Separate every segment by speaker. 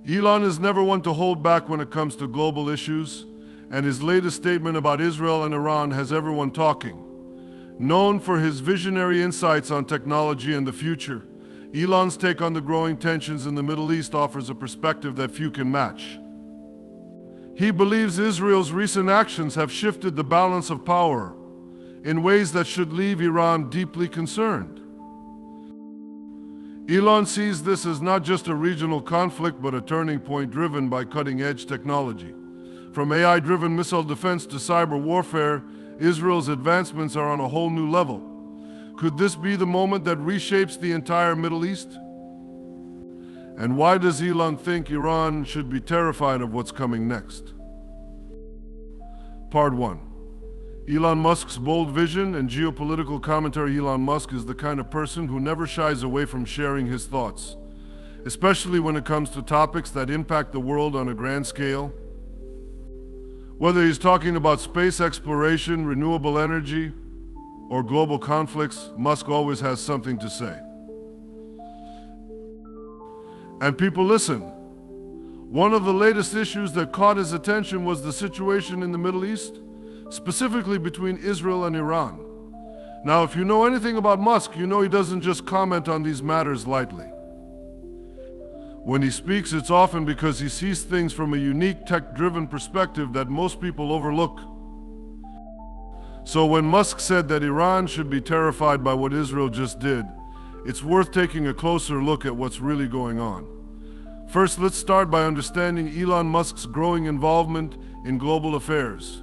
Speaker 1: Elon is never one to hold back when it comes to global issues, and his latest statement about Israel and Iran has everyone talking. Known for his visionary insights on technology and the future, Elon's take on the growing tensions in the Middle East offers a perspective that few can match. He believes Israel's recent actions have shifted the balance of power in ways that should leave Iran deeply concerned. Elon sees this as not just a regional conflict, but a turning point driven by cutting-edge technology. From AI-driven missile defense to cyber warfare, Israel's advancements are on a whole new level. Could this be the moment that reshapes the entire Middle East? And why does Elon think Iran should be terrified of what's coming next? Part 1. Elon Musk's bold vision and geopolitical commentary. Elon Musk is the kind of person who never shies away from sharing his thoughts, especially when it comes to topics that impact the world on a grand scale. Whether he's talking about space exploration, renewable energy, or global conflicts, Musk always has something to say. And people listen. One of the latest issues that caught his attention was the situation in the Middle East, specifically between Israel and Iran. Now, if you know anything about Musk, you know he doesn't just comment on these matters lightly. When he speaks, it's often because he sees things from a unique tech-driven perspective that most people overlook. So when Musk said that Iran should be terrified by what Israel just did, it's worth taking a closer look at what's really going on. First, let's start by understanding Elon Musk's growing involvement in global affairs.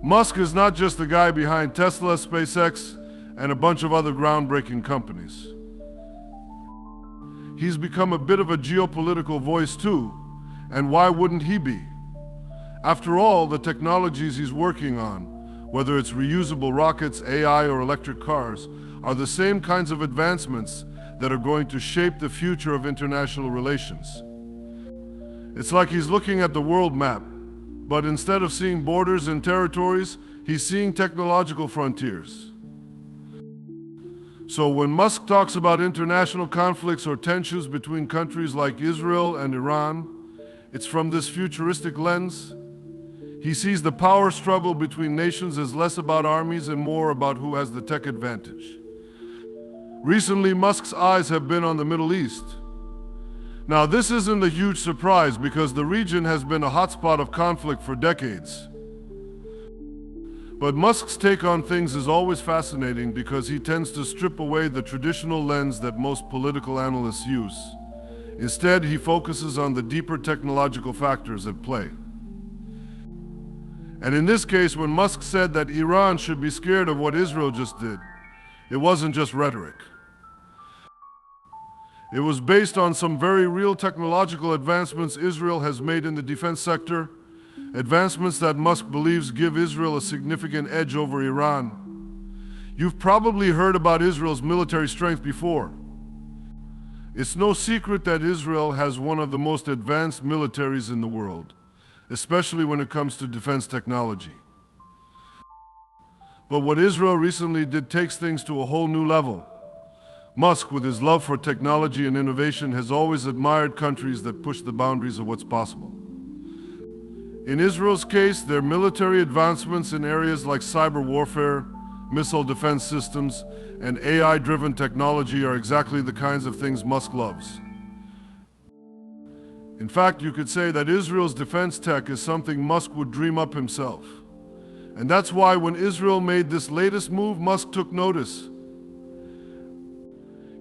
Speaker 1: Musk is not just the guy behind Tesla, SpaceX, and a bunch of other groundbreaking companies. He's become a bit of a geopolitical voice too, and why wouldn't he be? After all, the technologies he's working on, whether it's reusable rockets, AI, or electric cars, are the same kinds of advancements that are going to shape the future of international relations. It's like he's looking at the world map, but instead of seeing borders and territories, he's seeing technological frontiers. So when Musk talks about international conflicts or tensions between countries like Israel and Iran, it's from this futuristic lens. He sees the power struggle between nations as less about armies and more about who has the tech advantage. Recently, Musk's eyes have been on the Middle East. Now, this isn't a huge surprise because the region has been a hotspot of conflict for decades. But Musk's take on things is always fascinating because he tends to strip away the traditional lens that most political analysts use. Instead, he focuses on the deeper technological factors at play. And in this case, when Musk said that Iran should be scared of what Israel just did, it wasn't just rhetoric. It was based on some very real technological advancements Israel has made in the defense sector, advancements that Musk believes give Israel a significant edge over Iran. You've probably heard about Israel's military strength before. It's no secret that Israel has one of the most advanced militaries in the world, especially when it comes to defense technology. But what Israel recently did takes things to a whole new level. Musk, with his love for technology and innovation, has always admired countries that push the boundaries of what's possible. In Israel's case, their military advancements in areas like cyber warfare, missile defense systems, and AI-driven technology are exactly the kinds of things Musk loves. In fact, you could say that Israel's defense tech is something Musk would dream up himself. And that's why when Israel made this latest move, Musk took notice.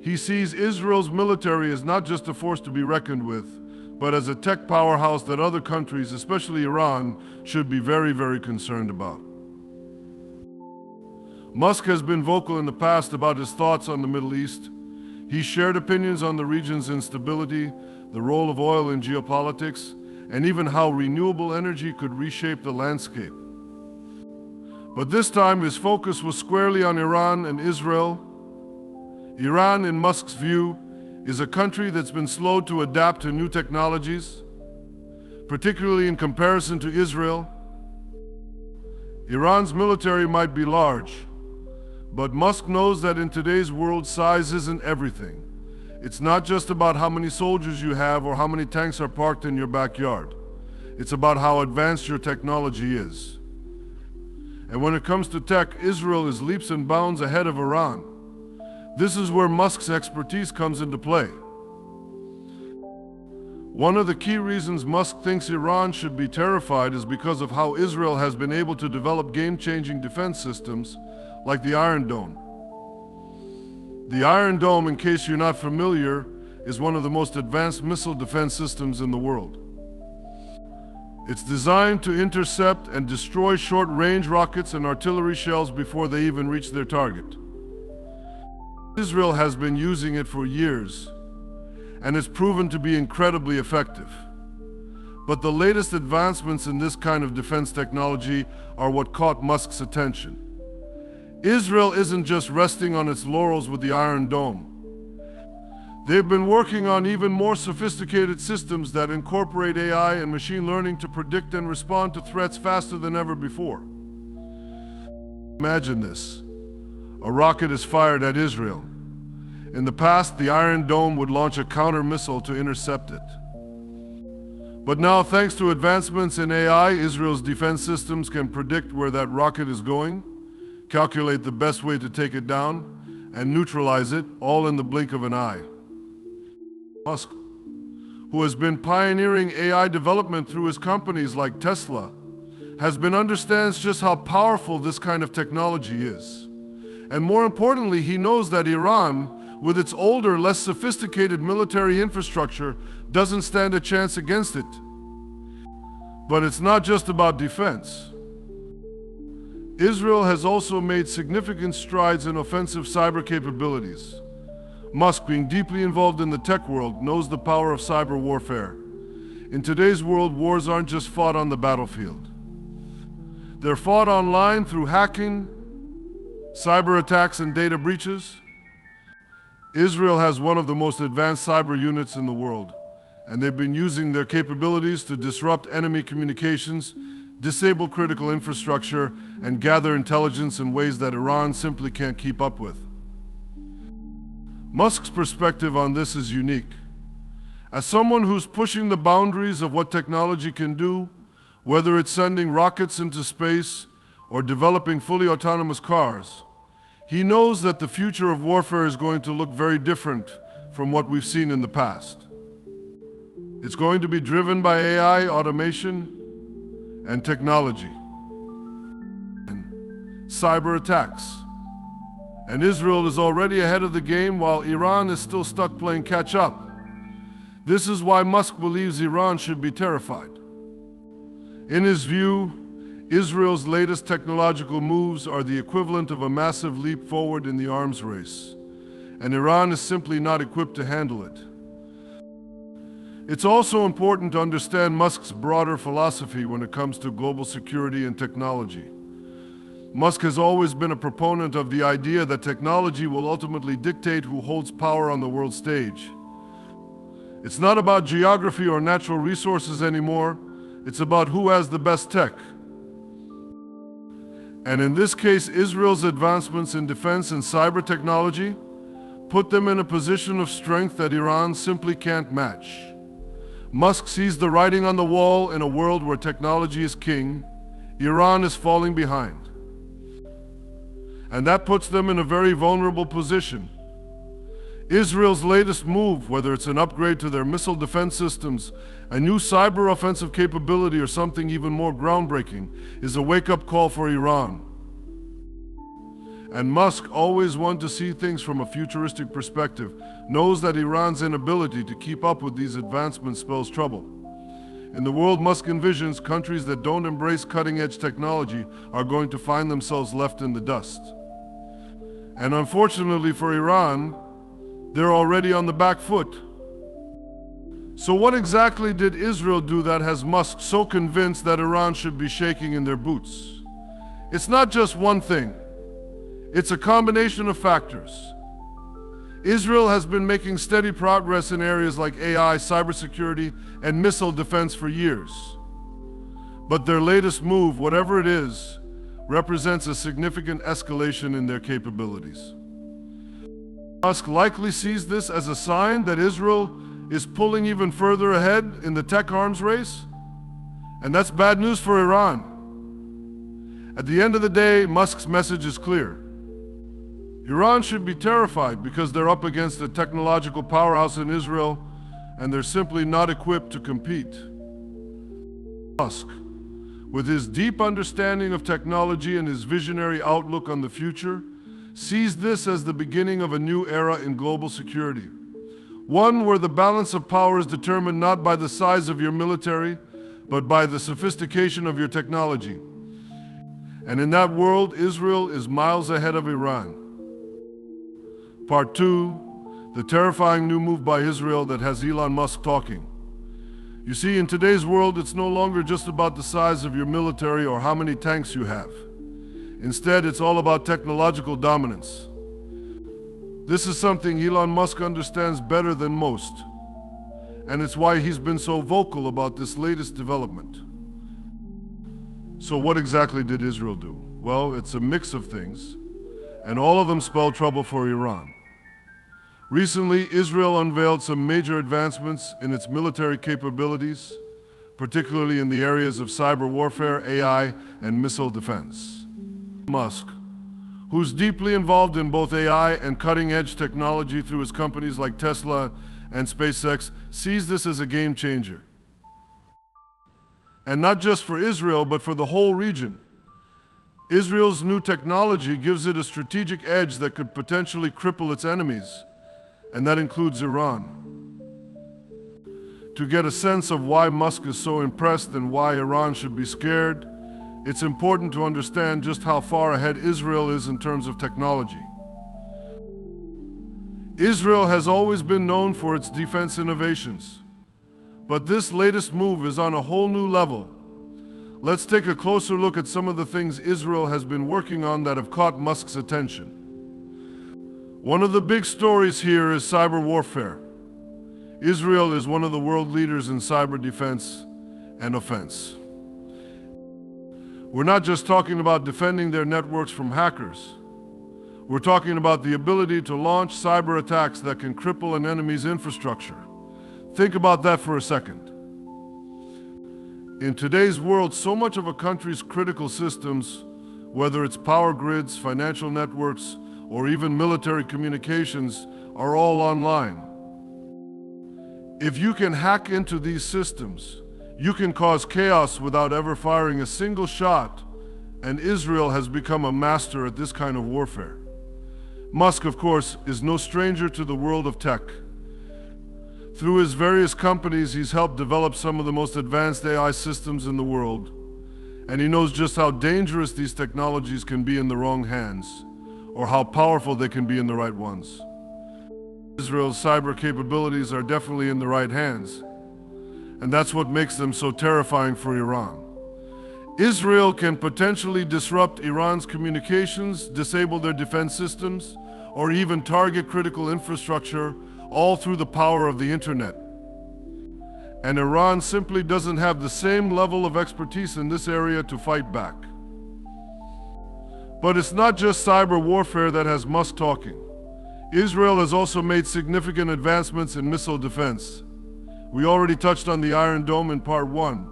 Speaker 1: He sees Israel's military as not just a force to be reckoned with, but as a tech powerhouse that other countries, especially Iran, should be very, very concerned about. Musk has been vocal in the past about his thoughts on the Middle East. He shared opinions on the region's instability, the role of oil in geopolitics, and even how renewable energy could reshape the landscape. But this time, his focus was squarely on Iran and Israel. Iran, in Musk's view, is a country that's been slow to adapt to new technologies, particularly in comparison to Israel. Iran's military might be large, but Musk knows that in today's world, size isn't everything. It's not just about how many soldiers you have or how many tanks are parked in your backyard. It's about how advanced your technology is. And when it comes to tech, Israel is leaps and bounds ahead of Iran. This is where Musk's expertise comes into play. One of the key reasons Musk thinks Iran should be terrified is because of how Israel has been able to develop game-changing defense systems like the Iron Dome. The Iron Dome, in case you're not familiar, is one of the most advanced missile defense systems in the world. It's designed to intercept and destroy short-range rockets and artillery shells before they even reach their target. Israel has been using it for years, and it's proven to be incredibly effective. But the latest advancements in this kind of defense technology are what caught Musk's attention. Israel isn't just resting on its laurels with the Iron Dome. They've been working on even more sophisticated systems that incorporate AI and machine learning to predict and respond to threats faster than ever before. Imagine this. A rocket is fired at Israel. In the past, the Iron Dome would launch a counter-missile to intercept it. But now, thanks to advancements in AI, Israel's defense systems can predict where that rocket is going, calculate the best way to take it down, and neutralize it, all in the blink of an eye. Musk, who has been pioneering AI development through his companies like Tesla, understands just how powerful this kind of technology is. And more importantly, he knows that Iran, with its older, less sophisticated military infrastructure, doesn't stand a chance against it. But it's not just about defense. Israel has also made significant strides in offensive cyber capabilities. Musk, being deeply involved in the tech world, knows the power of cyber warfare. In today's world, wars aren't just fought on the battlefield. They're fought online through hacking, cyber attacks, and data breaches. Israel has one of the most advanced cyber units in the world, and they've been using their capabilities to disrupt enemy communications, disable critical infrastructure, and gather intelligence in ways that Iran simply can't keep up with. Musk's perspective on this is unique. As someone who's pushing the boundaries of what technology can do, whether it's sending rockets into space or developing fully autonomous cars, he knows that the future of warfare is going to look very different from what we've seen in the past. It's going to be driven by AI, automation, and technology, and cyber attacks. And Israel is already ahead of the game while Iran is still stuck playing catch up. This is why Musk believes Iran should be terrified. In his view, Israel's latest technological moves are the equivalent of a massive leap forward in the arms race, and Iran is simply not equipped to handle it. It's also important to understand Musk's broader philosophy when it comes to global security and technology. Musk has always been a proponent of the idea that technology will ultimately dictate who holds power on the world stage. It's not about geography or natural resources anymore, it's about who has the best tech. And in this case, Israel's advancements in defense and cyber technology put them in a position of strength that Iran simply can't match. Musk sees the writing on the wall. In a world where technology is king, Iran is falling behind. And that puts them in a very vulnerable position. Israel's latest move, whether it's an upgrade to their missile defense systems, a new cyber offensive capability, or something even more groundbreaking, is a wake-up call for Iran. And Musk, always one to see things from a futuristic perspective, knows that Iran's inability to keep up with these advancements spells trouble. In the world Musk envisions, countries that don't embrace cutting-edge technology are going to find themselves left in the dust. And unfortunately for Iran, they're already on the back foot. So what exactly did Israel do that has Musk so convinced that Iran should be shaking in their boots? It's not just one thing. It's a combination of factors. Israel has been making steady progress in areas like AI, cybersecurity, and missile defense for years. But their latest move, whatever it is, represents a significant escalation in their capabilities. Musk likely sees this as a sign that Israel is pulling even further ahead in the tech arms race, and that's bad news for Iran. At the end of the day, Musk's message is clear. Iran should be terrified because they're up against a technological powerhouse in Israel, and they're simply not equipped to compete. Musk, with his deep understanding of technology and his visionary outlook on the future, sees this as the beginning of a new era in global security. One where the balance of power is determined not by the size of your military, but by the sophistication of your technology. And in that world, Israel is miles ahead of Iran. Part 2, the terrifying new move by Israel that has Elon Musk talking. You see, in today's world, it's no longer just about the size of your military or how many tanks you have. Instead, it's all about technological dominance. This is something Elon Musk understands better than most, and it's why he's been so vocal about this latest development. So what exactly did Israel do? Well, it's a mix of things, and all of them spell trouble for Iran. Recently, Israel unveiled some major advancements in its military capabilities, particularly in the areas of cyber warfare, AI, and missile defense. Musk, who's deeply involved in both AI and cutting-edge technology through his companies like Tesla and SpaceX, sees this as a game changer. And not just for Israel, but for the whole region. Israel's new technology gives it a strategic edge that could potentially cripple its enemies, and that includes Iran. To get a sense of why Musk is so impressed and why Iran should be scared, it's important to understand just how far ahead Israel is in terms of technology. Israel has always been known for its defense innovations, but this latest move is on a whole new level. Let's take a closer look at some of the things Israel has been working on that have caught Musk's attention. One of the big stories here is cyber warfare. Israel is one of the world leaders in cyber defense and offense. We're not just talking about defending their networks from hackers. We're talking about the ability to launch cyber attacks that can cripple an enemy's infrastructure. Think about that for a second. In today's world, so much of a country's critical systems, whether it's power grids, financial networks, or even military communications, are all online. If you can hack into these systems, you can cause chaos without ever firing a single shot, and Israel has become a master at this kind of warfare. Musk, of course, is no stranger to the world of tech. Through his various companies, he's helped develop some of the most advanced AI systems in the world, and he knows just how dangerous these technologies can be in the wrong hands, or how powerful they can be in the right ones. Israel's cyber capabilities are definitely in the right hands, and that's what makes them so terrifying for Iran. Israel can potentially disrupt Iran's communications, disable their defense systems, or even target critical infrastructure, all through the power of the internet. And Iran simply doesn't have the same level of expertise in this area to fight back. But it's not just cyber warfare that has Musk talking. Israel has also made significant advancements in missile defense. We already touched on the Iron Dome in part 1,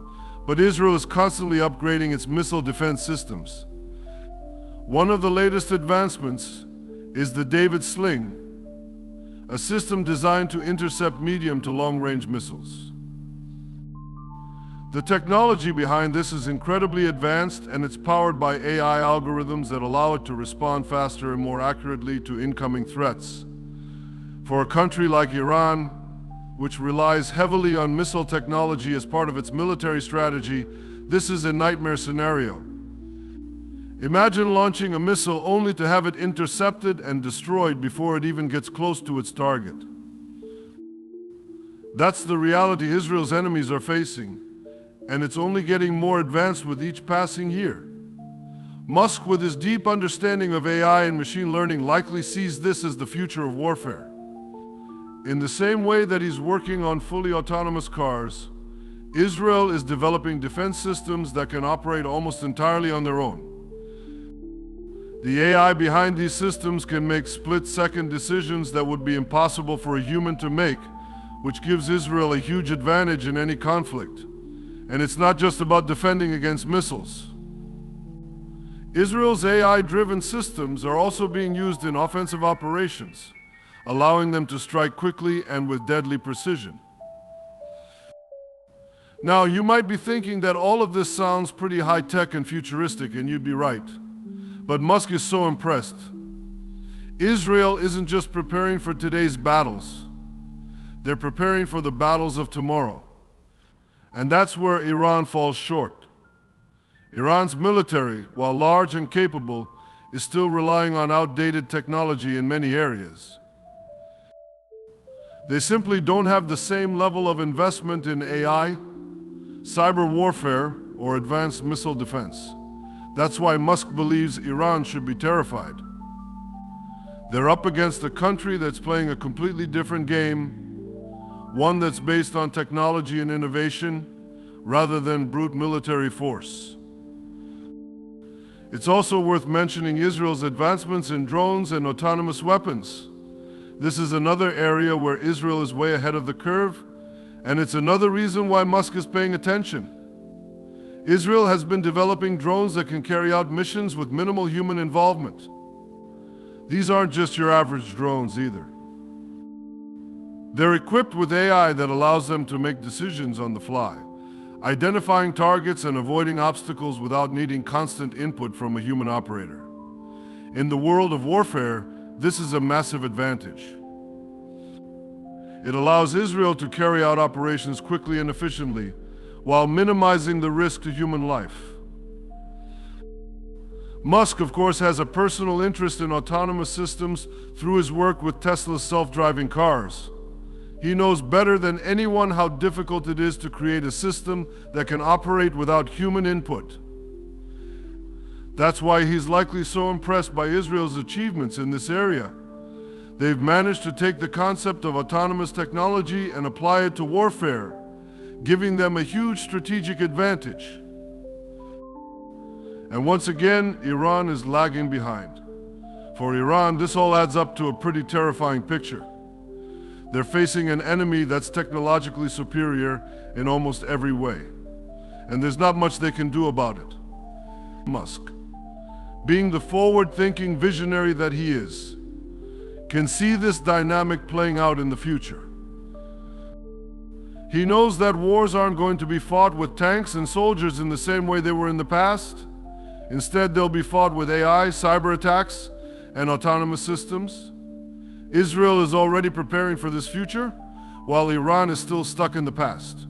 Speaker 1: but Israel is constantly upgrading its missile defense systems. One of the latest advancements is the David Sling, a system designed to intercept medium to long-range missiles. The technology behind this is incredibly advanced, and it's powered by AI algorithms that allow it to respond faster and more accurately to incoming threats. For a country like Iran, which relies heavily on missile technology as part of its military strategy, this is a nightmare scenario. Imagine launching a missile only to have it intercepted and destroyed before it even gets close to its target. That's the reality Israel's enemies are facing, and it's only getting more advanced with each passing year. Musk, with his deep understanding of AI and machine learning, likely sees this as the future of warfare. In the same way that he's working on fully autonomous cars, Israel is developing defense systems that can operate almost entirely on their own. The AI behind these systems can make split-second decisions that would be impossible for a human to make, which gives Israel a huge advantage in any conflict. And it's not just about defending against missiles. Israel's AI-driven systems are also being used in offensive operations, allowing them to strike quickly and with deadly precision. Now, you might be thinking that all of this sounds pretty high-tech and futuristic, and you'd be right. But Musk is so impressed. Israel isn't just preparing for today's battles. They're preparing for the battles of tomorrow. And that's where Iran falls short. Iran's military, while large and capable, is still relying on outdated technology in many areas. They simply don't have the same level of investment in AI, cyber warfare, or advanced missile defense. That's why Musk believes Iran should be terrified. They're up against a country that's playing a completely different game, one that's based on technology and innovation, rather than brute military force. It's also worth mentioning Israel's advancements in drones and autonomous weapons. This is another area where Israel is way ahead of the curve, and it's another reason why Musk is paying attention. Israel has been developing drones that can carry out missions with minimal human involvement. These aren't just your average drones either. They're equipped with AI that allows them to make decisions on the fly, identifying targets and avoiding obstacles without needing constant input from a human operator. In the world of warfare, this is a massive advantage. It allows Israel to carry out operations quickly and efficiently, while minimizing the risk to human life. Musk, of course, has a personal interest in autonomous systems through his work with Tesla's self-driving cars. He knows better than anyone how difficult it is to create a system that can operate without human input. That's why he's likely so impressed by Israel's achievements in this area. They've managed to take the concept of autonomous technology and apply it to warfare, giving them a huge strategic advantage. And once again, Iran is lagging behind. For Iran, this all adds up to a pretty terrifying picture. They're facing an enemy that's technologically superior in almost every way. And there's not much they can do about it. Musk, being the forward-thinking visionary that he is, can see this dynamic playing out in the future. He knows that wars aren't going to be fought with tanks and soldiers in the same way they were in the past. Instead, they'll be fought with AI, cyber attacks, and autonomous systems. Israel is already preparing for this future, while Iran is still stuck in the past.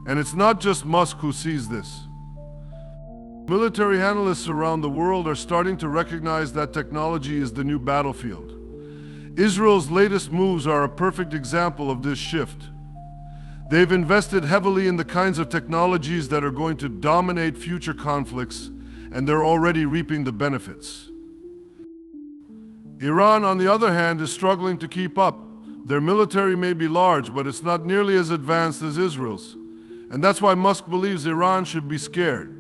Speaker 1: And it's not just Musk who sees this. Military analysts around the world are starting to recognize that technology is the new battlefield. Israel's latest moves are a perfect example of this shift. They've invested heavily in the kinds of technologies that are going to dominate future conflicts, and they're already reaping the benefits. Iran, on the other hand, is struggling to keep up. Their military may be large, but it's not nearly as advanced as Israel's. And that's why Musk believes Iran should be scared.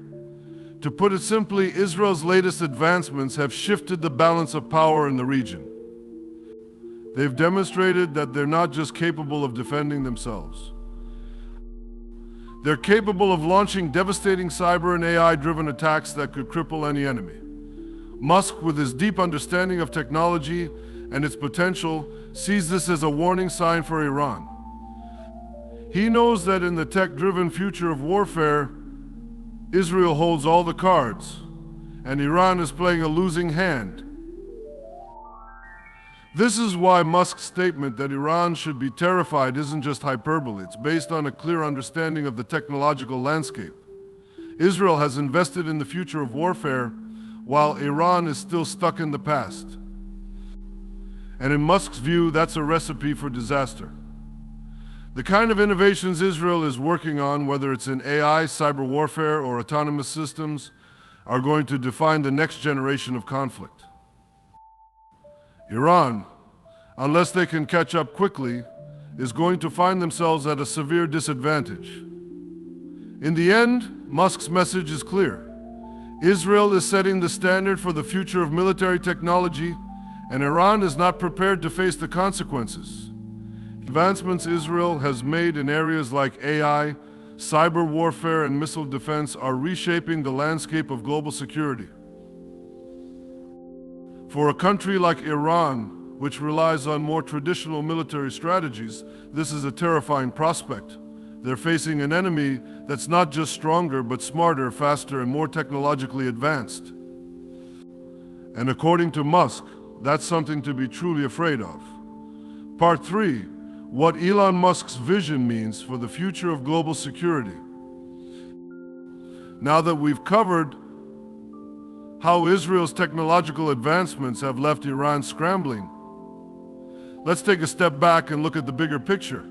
Speaker 1: To put it simply, Israel's latest advancements have shifted the balance of power in the region. They've demonstrated that they're not just capable of defending themselves. They're capable of launching devastating cyber and AI-driven attacks that could cripple any enemy. Musk, with his deep understanding of technology and its potential, sees this as a warning sign for Iran. He knows that in the tech-driven future of warfare, Israel holds all the cards, and Iran is playing a losing hand. This is why Musk's statement that Iran should be terrified isn't just hyperbole. It's based on a clear understanding of the technological landscape. Israel has invested in the future of warfare, while Iran is still stuck in the past. And in Musk's view, that's a recipe for disaster. The kind of innovations Israel is working on, whether it's in AI, cyber warfare, or autonomous systems, are going to define the next generation of conflict. Iran, unless they can catch up quickly, is going to find themselves at a severe disadvantage. In the end, Musk's message is clear. Israel is setting the standard for the future of military technology, and Iran is not prepared to face the consequences. Advancements Israel has made in areas like AI, cyber warfare, and missile defense are reshaping the landscape of global security. For a country like Iran, which relies on more traditional military strategies, this is a terrifying prospect. They're facing an enemy that's not just stronger, but smarter, faster, and more technologically advanced. And according to Musk, that's something to be truly afraid of. Part 3. What Elon Musk's vision means for the future of global security. Now that we've covered how Israel's technological advancements have left Iran scrambling, let's take a step back and look at the bigger picture.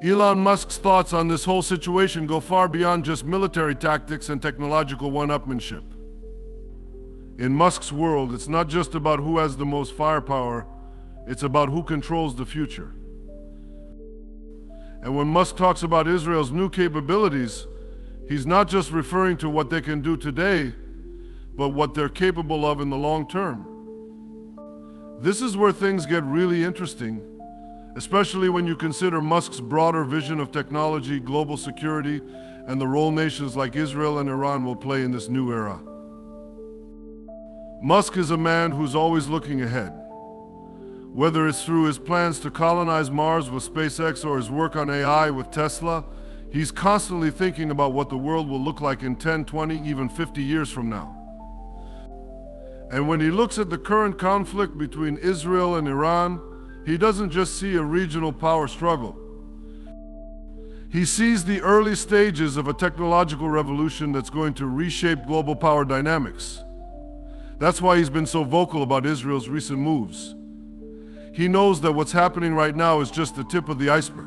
Speaker 1: Elon Musk's thoughts on this whole situation go far beyond just military tactics and technological one-upmanship. In Musk's world, it's not just about who has the most firepower, it's about who controls the future. And when Musk talks about Israel's new capabilities, he's not just referring to what they can do today, but what they're capable of in the long term. This is where things get really interesting, especially when you consider Musk's broader vision of technology, global security, and the role nations like Israel and Iran will play in this new era. Musk is a man who's always looking ahead. Whether it's through his plans to colonize Mars with SpaceX or his work on AI with Tesla, he's constantly thinking about what the world will look like in 10, 20, even 50 years from now. And when he looks at the current conflict between Israel and Iran, he doesn't just see a regional power struggle. He sees the early stages of a technological revolution that's going to reshape global power dynamics. That's why he's been so vocal about Israel's recent moves. He knows that what's happening right now is just the tip of the iceberg.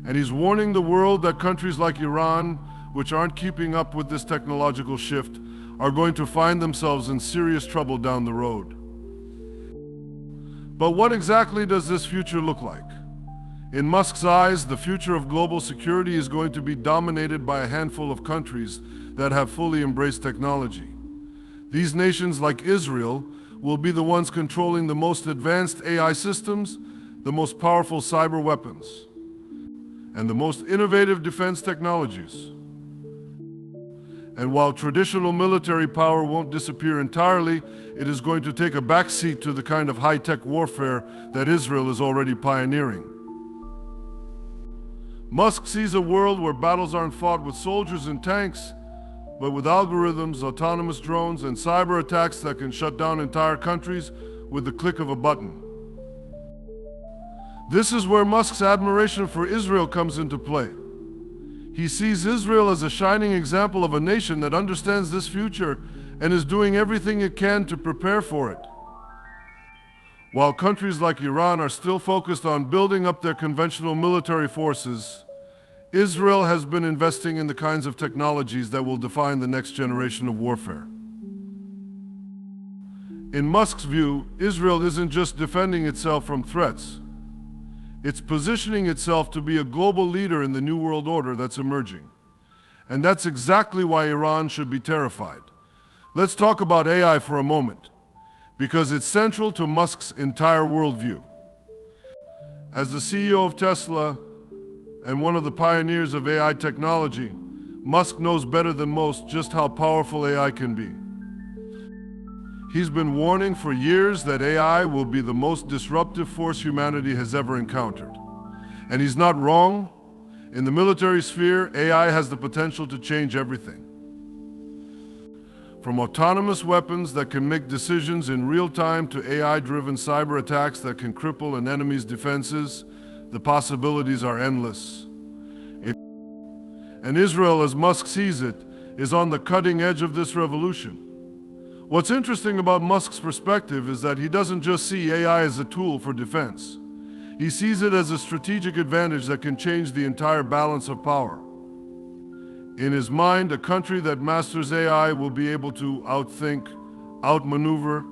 Speaker 1: And he's warning the world that countries like Iran, which aren't keeping up with this technological shift, are going to find themselves in serious trouble down the road. But what exactly does this future look like? In Musk's eyes, the future of global security is going to be dominated by a handful of countries that have fully embraced technology. These nations, like Israel, will be the ones controlling the most advanced AI systems, the most powerful cyber weapons, and the most innovative defense technologies. And while traditional military power won't disappear entirely, it is going to take a backseat to the kind of high-tech warfare that Israel is already pioneering. Musk sees a world where battles aren't fought with soldiers and tanks, but with algorithms, autonomous drones, and cyber attacks that can shut down entire countries with the click of a button. This is where Musk's admiration for Israel comes into play. He sees Israel as a shining example of a nation that understands this future and is doing everything it can to prepare for it. While countries like Iran are still focused on building up their conventional military forces, Israel has been investing in the kinds of technologies that will define the next generation of warfare. In Musk's view, Israel isn't just defending itself from threats. It's positioning itself to be a global leader in the new world order that's emerging. And that's exactly why Iran should be terrified. Let's talk about AI for a moment, because it's central to Musk's entire worldview. As the CEO of Tesla and one of the pioneers of AI technology, Musk knows better than most just how powerful AI can be. He's been warning for years that AI will be the most disruptive force humanity has ever encountered. And he's not wrong. In the military sphere, AI has the potential to change everything. From autonomous weapons that can make decisions in real time to AI-driven cyber attacks that can cripple an enemy's defenses, the possibilities are endless. And Israel, as Musk sees it, is on the cutting edge of this revolution. What's interesting about Musk's perspective is that he doesn't just see AI as a tool for defense. He sees it as a strategic advantage that can change the entire balance of power. In his mind, a country that masters AI will be able to outthink, outmaneuver,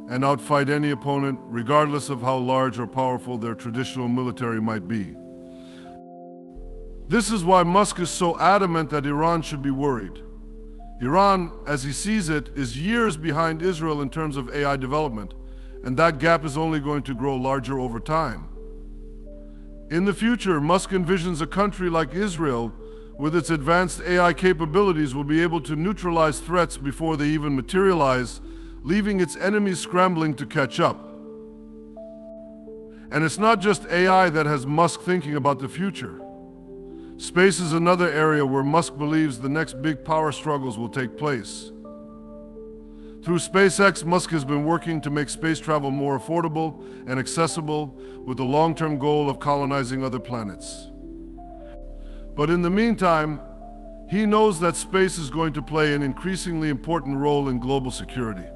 Speaker 1: and outfight any opponent, regardless of how large or powerful their traditional military might be. This is why Musk is so adamant that Iran should be worried. Iran, as he sees it, is years behind Israel in terms of AI development, and that gap is only going to grow larger over time. In the future, Musk envisions a country like Israel, with its advanced AI capabilities, will be able to neutralize threats before they even materialize, leaving its enemies scrambling to catch up. And it's not just AI that has Musk thinking about the future. Space is another area where Musk believes the next big power struggles will take place. Through SpaceX, Musk has been working to make space travel more affordable and accessible, with the long-term goal of colonizing other planets. But in the meantime, he knows that space is going to play an increasingly important role in global security.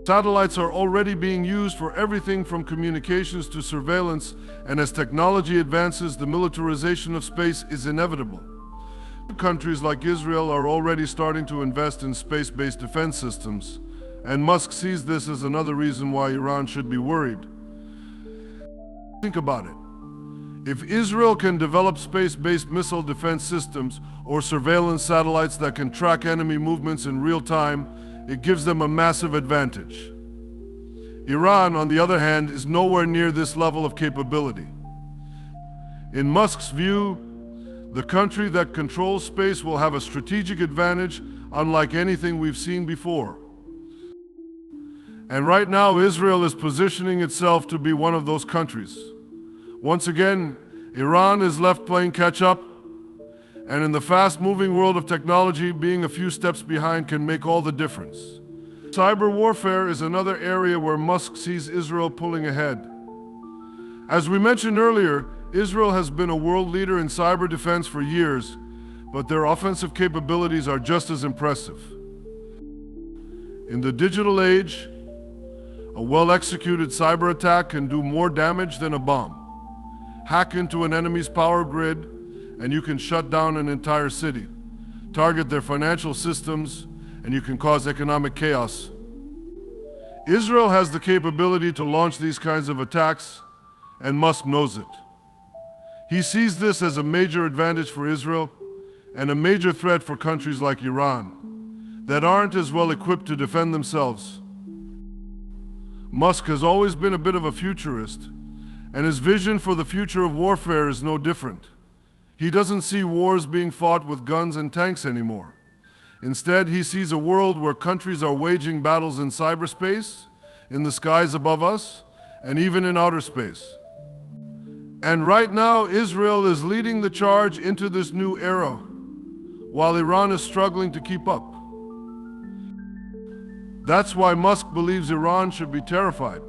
Speaker 1: Satellites are already being used for everything from communications to surveillance, and as technology advances, the militarization of space is inevitable. Countries like Israel are already starting to invest in space-based defense systems, and Musk sees this as another reason why Iran should be worried. Think about it. If Israel can develop space-based missile defense systems or surveillance satellites that can track enemy movements in real time, it gives them a massive advantage. Iran, on the other hand, is nowhere near this level of capability. In Musk's view, the country that controls space will have a strategic advantage unlike anything we've seen before. And right now, Israel is positioning itself to be one of those countries. Once again, Iran is left playing catch-up, and in the fast-moving world of technology, being a few steps behind can make all the difference. Cyber warfare is another area where Musk sees Israel pulling ahead. As we mentioned earlier, Israel has been a world leader in cyber defense for years, but their offensive capabilities are just as impressive. In the digital age, a well-executed cyber attack can do more damage than a bomb. Hack into an enemy's power grid, and you can shut down an entire city. Target their financial systems, and you can cause economic chaos. Israel has the capability to launch these kinds of attacks, and Musk knows it. He sees this as a major advantage for Israel and a major threat for countries like Iran that aren't as well equipped to defend themselves. Musk has always been a bit of a futurist, and his vision for the future of warfare is no different. He doesn't see wars being fought with guns and tanks anymore. Instead, he sees a world where countries are waging battles in cyberspace, in the skies above us, and even in outer space. And right now, Israel is leading the charge into this new era, while Iran is struggling to keep up. That's why Musk believes Iran should be terrified.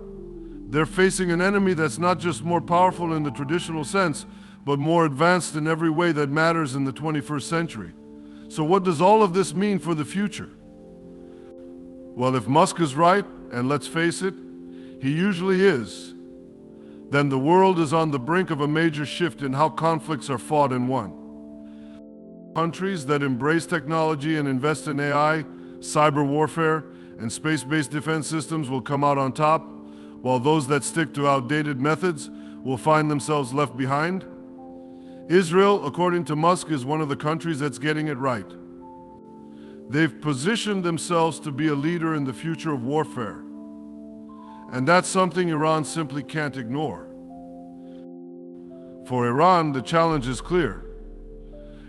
Speaker 1: They're facing an enemy that's not just more powerful in the traditional sense, but more advanced in every way that matters in the 21st century. So what does all of this mean for the future? Well, if Musk is right, and let's face it, he usually is, then the world is on the brink of a major shift in how conflicts are fought and won. Countries that embrace technology and invest in AI, cyber warfare, and space-based defense systems will come out on top, while those that stick to outdated methods will find themselves left behind. Israel, according to Musk, is one of the countries that's getting it right. They've positioned themselves to be a leader in the future of warfare. And that's something Iran simply can't ignore. For Iran, the challenge is clear.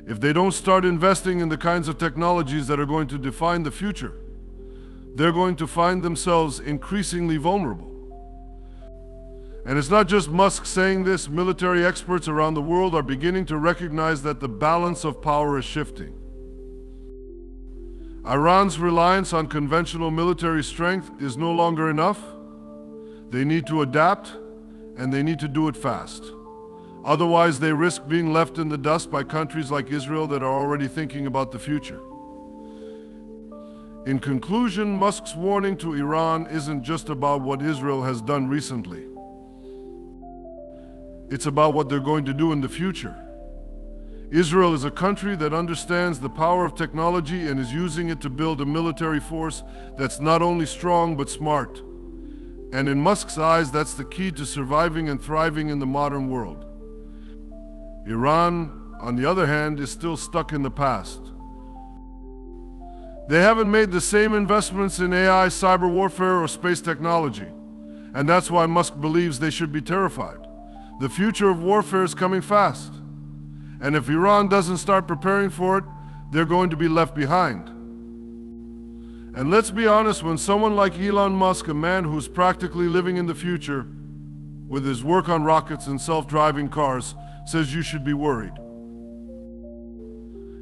Speaker 1: If they don't start investing in the kinds of technologies that are going to define the future, they're going to find themselves increasingly vulnerable. And it's not just Musk saying this. Military experts around the world are beginning to recognize that the balance of power is shifting. Iran's reliance on conventional military strength is no longer enough. They need to adapt, and they need to do it fast. Otherwise, they risk being left in the dust by countries like Israel that are already thinking about the future. In conclusion, Musk's warning to Iran isn't just about what Israel has done recently. It's about what they're going to do in the future. Israel is a country that understands the power of technology and is using it to build a military force that's not only strong but smart. And in Musk's eyes, that's the key to surviving and thriving in the modern world. Iran, on the other hand, is still stuck in the past. They haven't made the same investments in AI, cyber warfare, or space technology. And that's why Musk believes they should be terrified. The future of warfare is coming fast. And if Iran doesn't start preparing for it, they're going to be left behind. And let's be honest, when someone like Elon Musk, a man who's practically living in the future, with his work on rockets and self-driving cars, says you should be worried,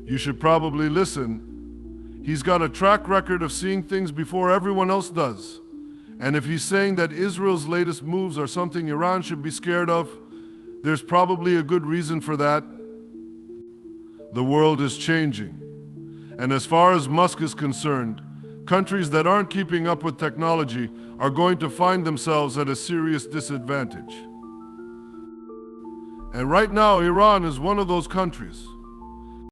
Speaker 1: you should probably listen. He's got a track record of seeing things before everyone else does. And if he's saying that Israel's latest moves are something Iran should be scared of, there's probably a good reason for that. The world is changing. And as far as Musk is concerned, countries that aren't keeping up with technology are going to find themselves at a serious disadvantage. And right now, Iran is one of those countries.